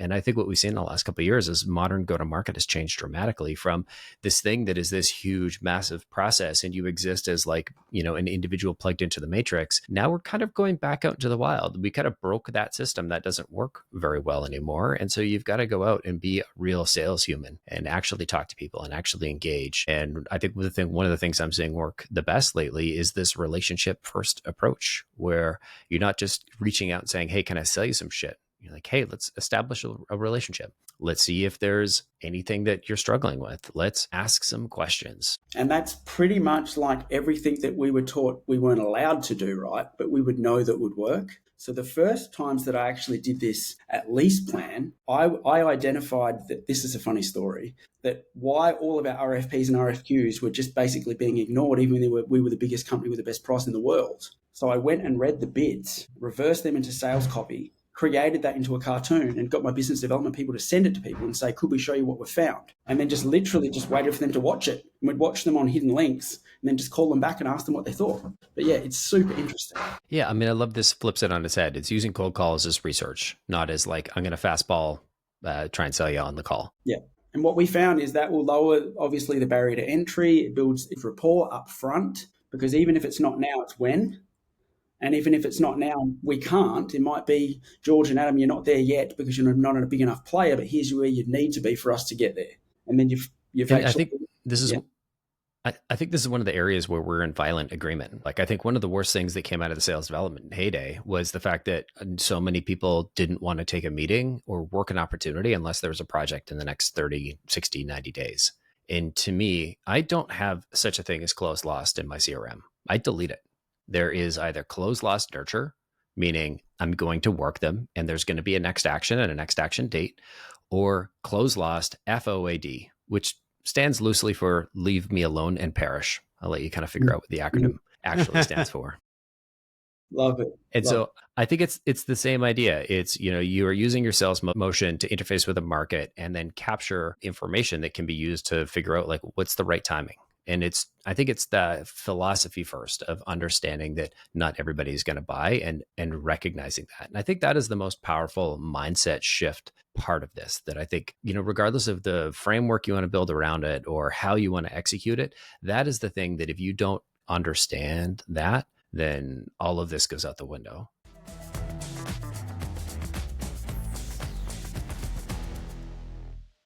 And I think what we've seen in the last couple of years is modern go-to-market has changed dramatically from this thing that is this huge, massive process, and you exist as like, an individual plugged into the matrix. Now we're kind of going back out into the wild. We kind of broke that system. That doesn't work very well anymore. And so you've got to go out and be a real sales human and actually talk to people and actually engage. And I think one of the things I'm seeing work the best lately is this relationship first approach, where you're not just reaching out and saying, hey, can I sell you some shit? You're like, hey, let's establish a relationship. Let's see if there's anything that you're struggling with. Let's ask some questions. And that's pretty much like everything that we were taught we weren't allowed to do, right? But we would know that would work. So the first times that I actually did this at lease plan, I identified that, this is a funny story, that why all of our RFPs and RFQs were just basically being ignored, even though we were the biggest company with the best price in the world. So I went and read the bids, reversed them into sales copy, created that into a cartoon, and got my business development people to send it to people and say, could we show you what we found? And then just literally just waited for them to watch it. And we'd watch them on hidden links and then just call them back and ask them what they thought. But yeah, it's super interesting. Yeah, I mean, I love this flips it on its head. It's using cold calls as research, not as like, I'm going to fastball, try and sell you on the call. Yeah. And what we found is that will lower, obviously, the barrier to entry. It builds rapport up front, because even if it's not now, it's when. And even if it's not now, we can't. It might be, George and Adam, you're not there yet because you're not a big enough player, but here's where you need to be for us to get there. And then you've actually... I think this is... Yeah. I think this is one of the areas where we're in violent agreement. Like, I think one of the worst things that came out of the sales development heyday was the fact that so many people didn't want to take a meeting or work an opportunity unless there was a project in the next 30, 60, 90 days. And to me, I don't have such a thing as close lost in my CRM. I delete it. There is either close lost nurture, meaning I'm going to work them and there's going to be a next action and a next action date, or close lost FOAD, which stands loosely for leave me alone and perish. I'll let you kind of figure out what the acronym actually stands for. Love it. And so I think it's the same idea. It's, you are using your sales motion to interface with the market and then capture information that can be used to figure out like what's the right timing. And I think it's the philosophy first of understanding that not everybody is going to buy and recognizing that. And I think that is the most powerful mindset shift part of this, that I think, regardless of the framework you want to build around it or how you want to execute it, that is the thing that if you don't understand that, then all of this goes out the window.